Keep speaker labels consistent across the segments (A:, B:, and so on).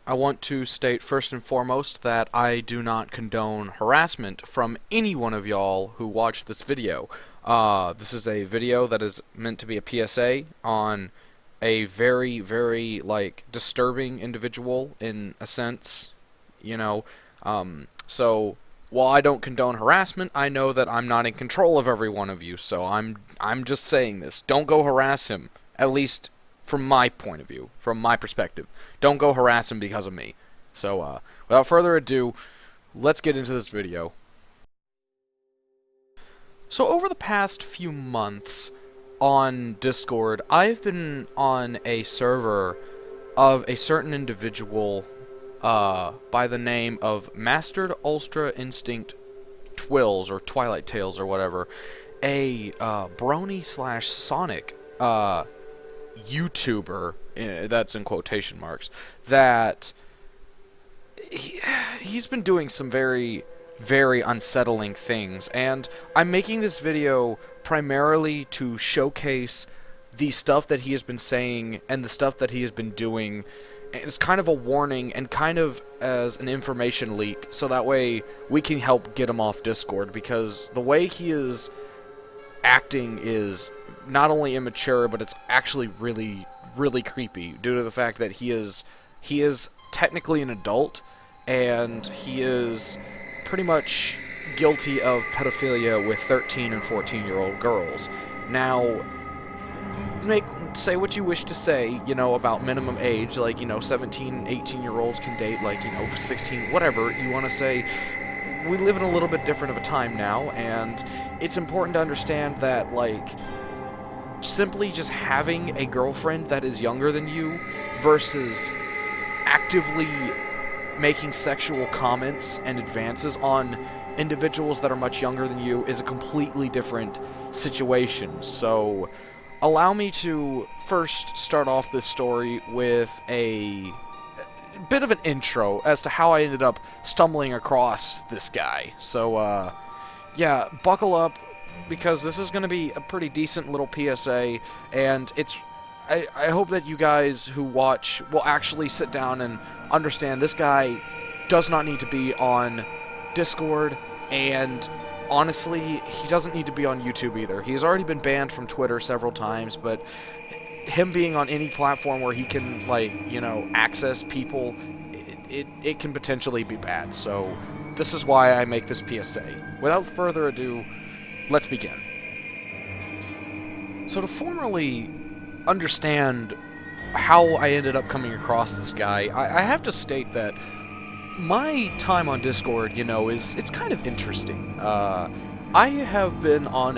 A: I want to state first and foremost that I do not condone harassment from any one of y'all who watch this video. This is a video that is meant to be a PSA on a very, very, like, disturbing individual in a sense, you know. So, while I don't condone harassment, I know that I'm not in control of every one of you, so I'm just saying this. Don't go harass him, at least from my point of view, from my perspective. Don't go harass him because of me. So, without further ado, let's get into this video. So over the past few months on Discord, I've been on a server of a certain individual by the name of Mastered Ultra Instinct Twils, or Twilight Tales, or whatever, a brony slash Sonic YouTuber, that's in quotation marks, that he's been doing some very, very unsettling things, and I'm making this video primarily to showcase the stuff that he has been saying and the stuff that he has been doing. It's kind of a warning and kind of as an information leak, so that way we can help get him off Discord, because the way he is acting is not only immature, but it's actually really, really creepy, due to the fact that he is technically an adult, and he is pretty much guilty of pedophilia with 13 and 14-year-old girls. Now, say what you wish to say, you know, about minimum age, like, you know, 17, 18-year-olds can date, like, you know, 16, whatever you want to say. We live in a little bit different of a time now, and it's important to understand that, like, simply just having a girlfriend that is younger than you versus actively making sexual comments and advances on individuals that are much younger than you is a completely different situation. So, allow me to first start off this story with a bit of an intro as to how I ended up stumbling across this guy. So, yeah, buckle up, because this is going to be a pretty decent little PSA, and I hope that you guys who watch will actually sit down and understand this guy does not need to be on Discord, and honestly, he doesn't need to be on YouTube either. He's already been banned from Twitter several times, but him being on any platform where he can, like, you know, access people, it can potentially be bad. So this is why I make this PSA. Without further ado, let's begin. So to formally understand how I ended up coming across this guy, I have to state that my time on Discord, you know, it's kind of interesting. I have been on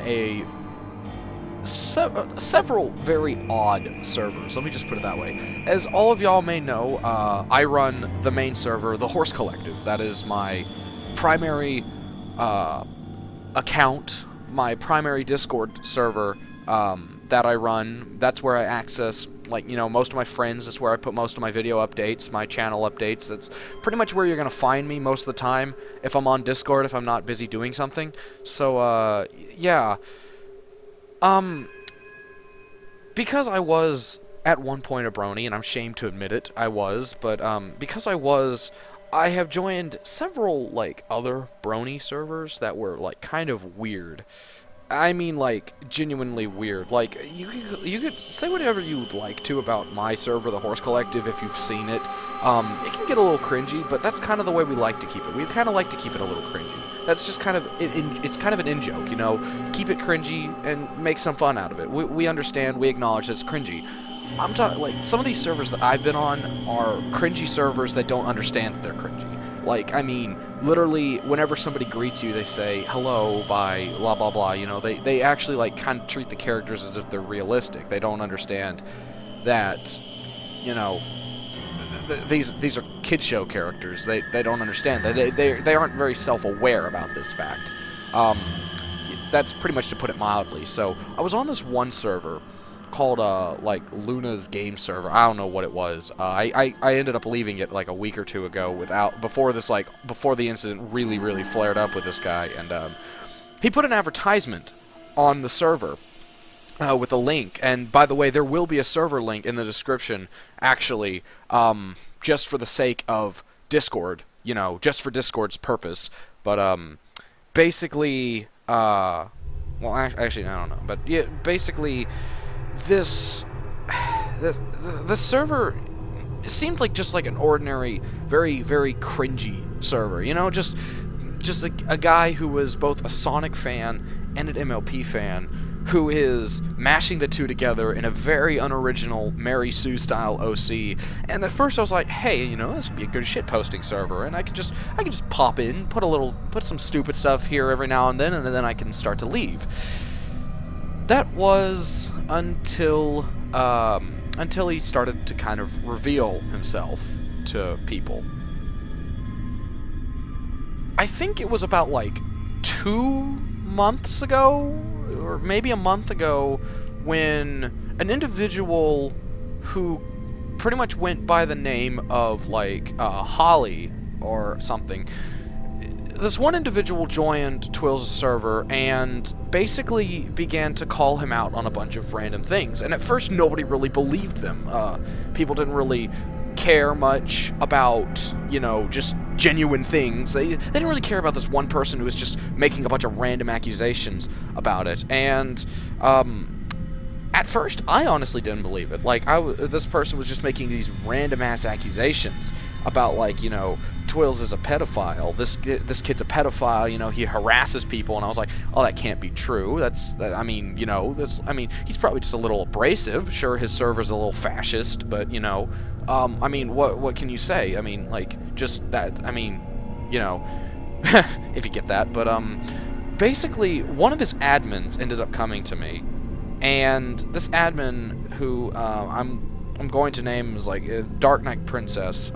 A: several very odd servers, let me just put it that way. As all of y'all may know, I run the main server, the Horse Collective. That is my primary account, my primary Discord server that I run. That's where I access, like, you know, most of my friends. That's where I put most of my video updates, my channel updates. That's pretty much where you're going to find me most of the time if I'm on Discord, if I'm not busy doing something. So, yeah. Because I was at one point a brony, and I'm ashamed to admit it, I was, but, because I have joined several, like, other brony servers that were, like, kind of weird. I mean, like, genuinely weird. Like, you could say whatever you would like to about my server, the Horse Collective, if you've seen it. It can get a little cringy, but that's kind of the way we like to keep it. We kind of like to keep it a little cringy. That's just kind of, it's kind of an in-joke, you know? Keep it cringy and make some fun out of it. We understand, we acknowledge that it's cringy. I'm talking, like, some of these servers that I've been on are cringy servers that don't understand that they're cringy. Like, I mean, literally, whenever somebody greets you, they say, hello, bye, blah, blah, blah, you know, they actually, like, kind of treat the characters as if they're realistic. They don't understand that, you know, these are kid show characters. They don't understand that. They aren't very self-aware about this fact. That's pretty much to put it mildly. So, I was on this one server called, like, Luna's game server. I don't know what it was. I ended up leaving it, like, a week or two ago before the incident really, really flared up with this guy, and, he put an advertisement on the server, with a link, and by the way, there will be a server link in the description, actually, just for the sake of Discord, just for Discord's purpose. But basically, well, actually, I don't know, but yeah, basically, this the server, it seemed like just like an ordinary, very, very cringy server, just a guy who was both a Sonic fan and an MLP fan, who is mashing the two together in a very unoriginal Mary Sue style OC. And at first I was like, hey, this would be a good shit posting server, and I can just pop in, put some stupid stuff here every now and then I can start to leave. That was until he started to kind of reveal himself to people. I think it was about like 2 months ago, or maybe a month ago, when an individual who pretty much went by the name of like Holly or something, this one individual joined Twils' server and basically began to call him out on a bunch of random things. And at first nobody really believed them. People didn't really care much about, just genuine things. They didn't really care about this one person who was just making a bunch of random accusations about it. And at first, I honestly didn't believe it. Like, this person was just making these random-ass accusations about, like, Twils is a pedophile. This kid's a pedophile. He harasses people. And I was like, oh, that can't be true. He's probably just a little abrasive. Sure, his server's a little fascist, but, what can you say? Just that, if you get that. But, basically, one of his admins ended up coming to me. And this admin, who I'm going to name as like Dark Knight Princess,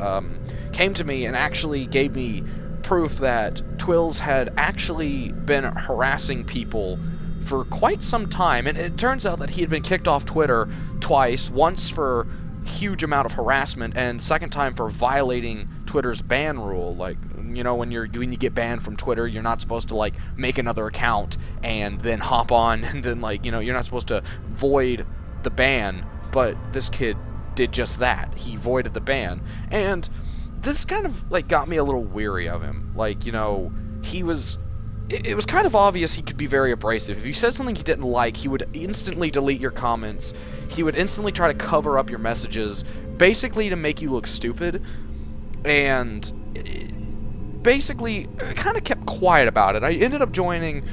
A: came to me and actually gave me proof that Twils had actually been harassing people for quite some time. And it turns out that he had been kicked off Twitter twice, once for huge amount of harassment, and second time for violating Twitter's ban rule. Like, when you get banned from Twitter, you're not supposed to, like, make another account and then hop on, and then, like, you're not supposed to void the ban. But this kid did just that. He voided the ban. And this kind of, like, got me a little weary of him. Like, it was kind of obvious he could be very abrasive. If you said something he didn't like, he would instantly delete your comments. He would instantly try to cover up your messages, basically to make you look stupid. And basically kind of kept quiet about it. I ended up joining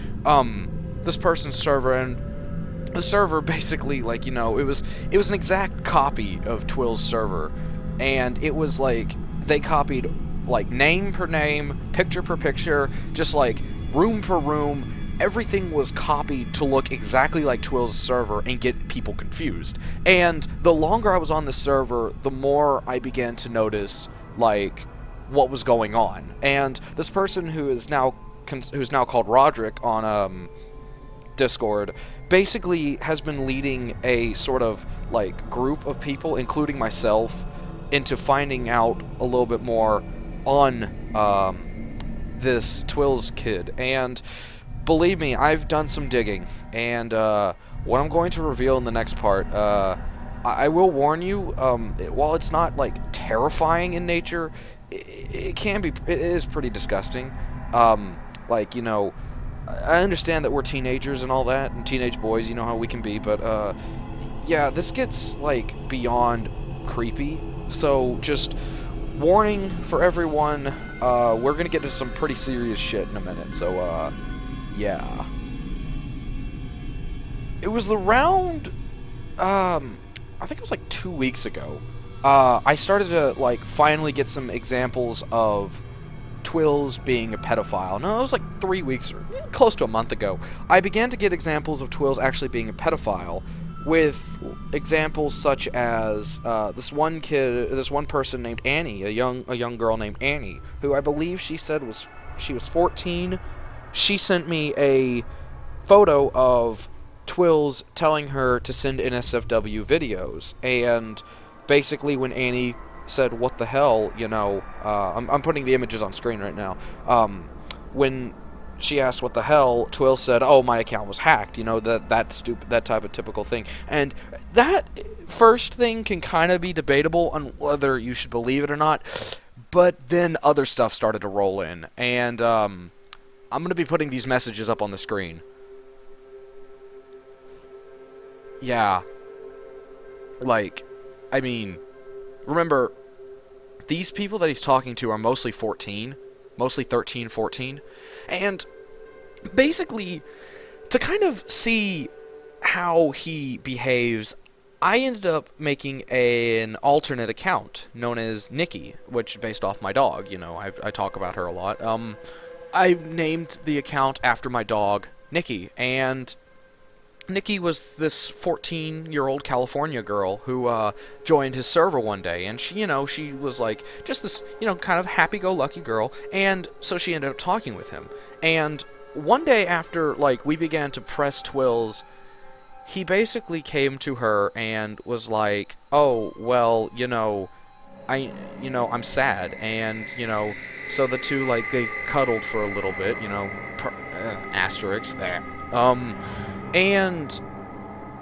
A: this person's server, and the server basically, like, it was an exact copy of Twils' server, and it was like they copied like name per name, picture per picture, just like room per room. Everything was copied to look exactly like Twils' server and get people confused. And the longer I was on the server, the more I began to notice, like, what was going on. And this person who's now called Roderick on Discord basically has been leading a sort of like group of people, including myself, into finding out a little bit more on this Twils kid. And believe me, I've done some digging, and what I'm going to reveal in the next part, I will warn you, while it's not like terrifying in nature, it is pretty disgusting. Like, I understand that we're teenagers and all that, and teenage boys, how we can be, but yeah, this gets like beyond creepy. So just warning for everyone, we're gonna get into some pretty serious shit in a minute. So yeah, it was around I think it was like 2 weeks ago. I started to, like, finally get some examples of Twils being a pedophile. No, it was like 3 weeks, or close to a month ago. I began to get examples of Twils actually being a pedophile, with examples such as this one person named Annie, a young girl named Annie, who I believe she said she was 14. She sent me a photo of Twils telling her to send NSFW videos, and basically when Annie said, what the hell, I'm putting the images on screen right now, when she asked what the hell, Twils said, "Oh, my account was hacked." You know, that type of typical thing. And that first thing can kind of be debatable on whether you should believe it or not. But then other stuff started to roll in, and I'm going to be putting these messages up on the screen. Yeah. Like, I mean, remember, these people that he's talking to are mostly 14, mostly 13, 14, and basically, to kind of see how he behaves, I ended up making an alternate account known as Nikki, which is based off my dog. You know, I talk about her a lot. I named the account after my dog, Nikki, and Nikki was this 14-year-old California girl who joined his server one day, and she, you know, she was like just this, you know, kind of happy-go-lucky girl, and so she ended up talking with him. And one day after, like, we began to press Twils, he basically came to her and was like, "Oh, well, you know, I'm sad," and, you know, so the two, like, they cuddled for a little bit, you know, asterisk there. And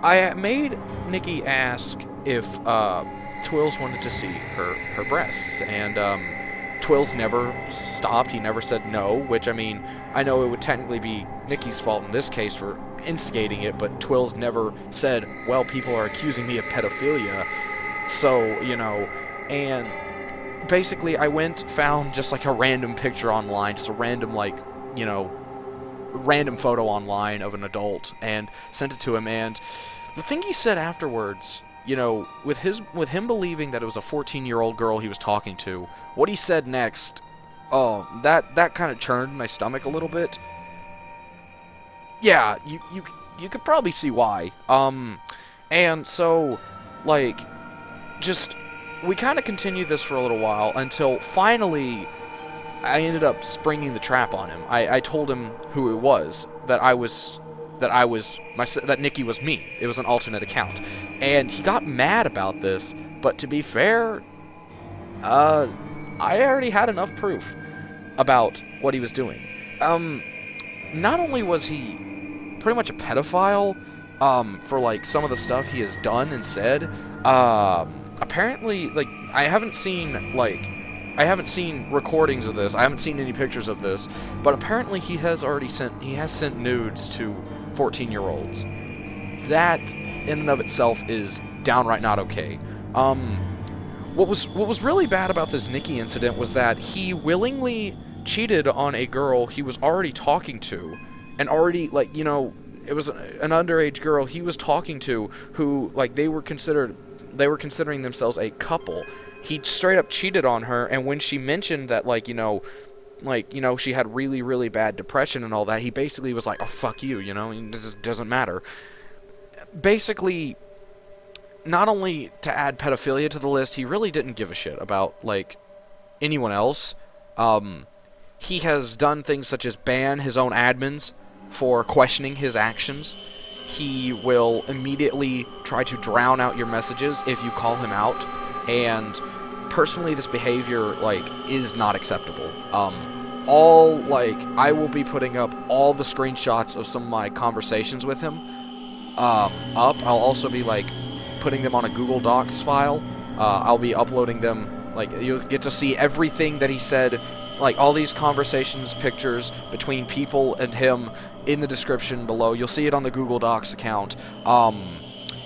A: I made Nikki ask if Twils wanted to see her breasts, and Twils never stopped. He never said no, which, I mean, I know it would technically be Nikki's fault in this case for instigating it, but Twils never said, "Well, people are accusing me of pedophilia," so, you know, and basically I found just like a random picture online, just a random, like, you know, random photo online of an adult, and sent it to him. And the thing he said afterwards, you know, with him believing that it was a 14-year-old girl he was talking to, what he said next, oh, that kind of churned my stomach a little bit. Yeah, you could probably see why. And so, like, just, we kind of continued this for a little while until finally I ended up springing the trap on him. I told him who it was, that Nikki was me. It was an alternate account. And he got mad about this, but to be fair, I already had enough proof about what he was doing. Not only was he pretty much a pedophile, for, like, some of the stuff he has done and said, apparently, like, I haven't seen recordings of this. I haven't seen any pictures of this, but apparently he has sent nudes to 14-year-olds. That in and of itself is downright not okay. What was really bad about this Nikki incident was that he willingly cheated on a girl he was already talking to, and already, like, you know, it was an underage girl he was talking to who, like, they were considering themselves a couple. He straight up cheated on her, and when she mentioned that, like, you know, she had really, really bad depression and all that, he basically was like, "Oh, fuck you," you know, it doesn't matter. Basically, not only to add pedophilia to the list, he really didn't give a shit about, like, anyone else. He has done things such as ban his own admins for questioning his actions. He will immediately try to drown out your messages if you call him out. And personally, this behavior, like, is not acceptable. I will be putting up all the screenshots of some of my conversations with him up. I'll also be, like, putting them on a Google Docs file. I'll be uploading them. Like, you'll get to see everything that he said, like, all these conversations, pictures between people and him in the description below. You'll see it on the Google Docs account.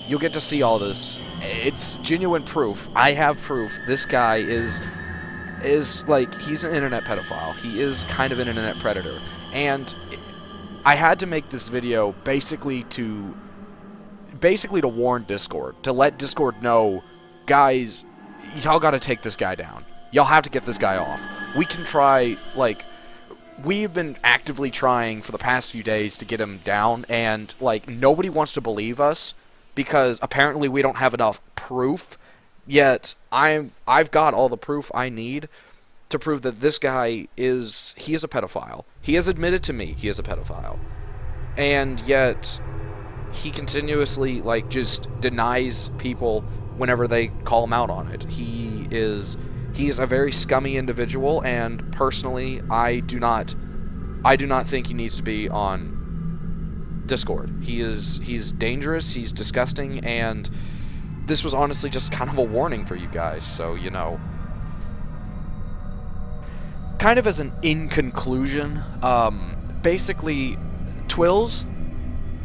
A: You'll get to see all this. It's genuine proof. I have proof. This guy is like, he's an internet pedophile. He is kind of an internet predator. And I had to make this video basically to warn Discord, to let Discord know, guys, y'all gotta take this guy down. Y'all have to get this guy off. We can try, like, we've been actively trying for the past few days to get him down, and, like, nobody wants to believe us, because apparently we don't have enough proof, yet I've got all the proof I need to prove that this guy is a pedophile. He has admitted to me he is a pedophile. And yet, he continuously, like, just denies people whenever they call him out on it. He is a very scummy individual, and personally, I do not I do not think he needs to be on Discord. He's dangerous, he's disgusting, and this was honestly just kind of a warning for you guys, so, you know. Kind of as an in conclusion, basically, Twils,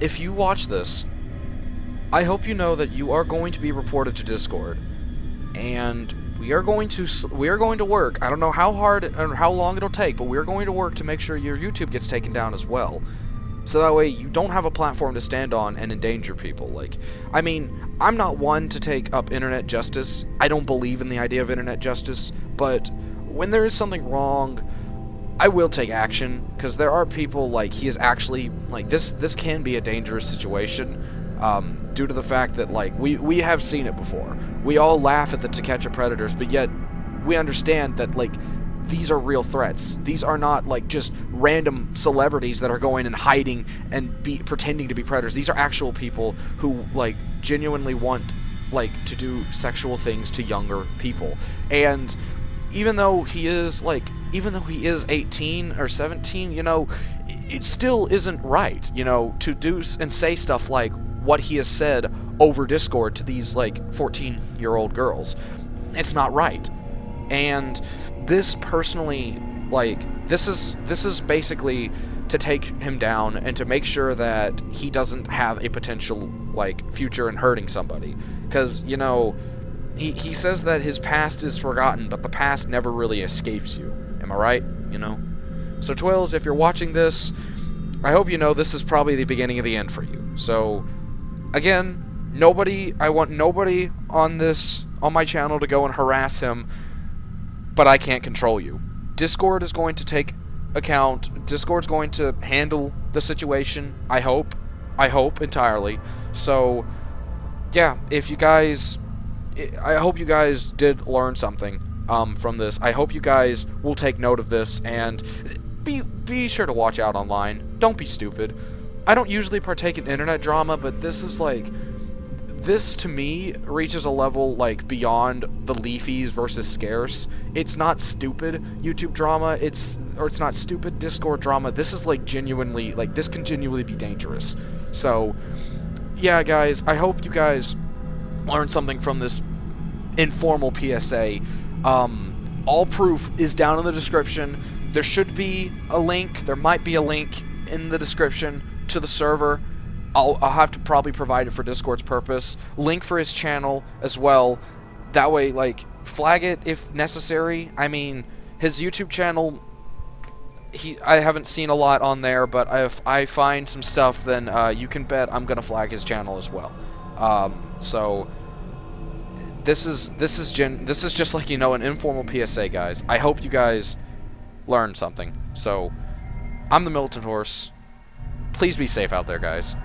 A: if you watch this, I hope you know that you are going to be reported to Discord, and we are going to work. I don't know how hard or how long it'll take, but we're going to work to make sure your YouTube gets taken down as well. So that way you don't have a platform to stand on and endanger people. Like, I mean, I'm not one to take up internet justice. I don't believe in the idea of internet justice, but when there is something wrong, I will take action, because there are people, like, he is actually, like, this can be a dangerous situation, due to the fact that, like, we have seen it before. We all laugh at the To Catch a Predators, but yet we understand that, like, these are real threats. These are not, like, just random celebrities that are going and hiding and pretending to be predators. These are actual people who, like, genuinely want, like, to do sexual things to younger people. And even though he is 18 or 17, you know, it still isn't right, you know, to do and say stuff like what he has said over Discord to these, like, 14-year-old girls. It's not right. And this personally, like, this is basically to take him down and to make sure that he doesn't have a potential, like, future in hurting somebody. Because, you know, he says that his past is forgotten, but the past never really escapes you. Am I right? You know? So, Twils, if you're watching this, I hope you know this is probably the beginning of the end for you. So, again, I want nobody on my channel to go and harass him, but I can't control you. Discord is going to take account. Discord's going to handle the situation, I hope entirely. So, yeah, I hope you guys did learn something from this. I hope you guys will take note of this, and be sure to watch out online. Don't be stupid. I don't usually partake in internet drama, but this to me reaches a level, like, beyond the Leafies versus Scarce. It's not stupid YouTube drama, it's not stupid Discord drama. This is, like, genuinely, like, this can genuinely be dangerous. So, yeah, guys, I hope you guys learned something from this informal PSA. All proof is down in the description. There should be a link, there might be a link in the description to the server. I'll have to probably provide it for Discord's purpose. Link for his channel as well. That way, like, flag it if necessary. I mean, his YouTube channel, I haven't seen a lot on there, but if I find some stuff, then you can bet I'm gonna flag his channel as well. So this is just, like, you know, an informal PSA, guys. I hope you guys learned something. So I'm the Militant Horse. Please be safe out there, guys.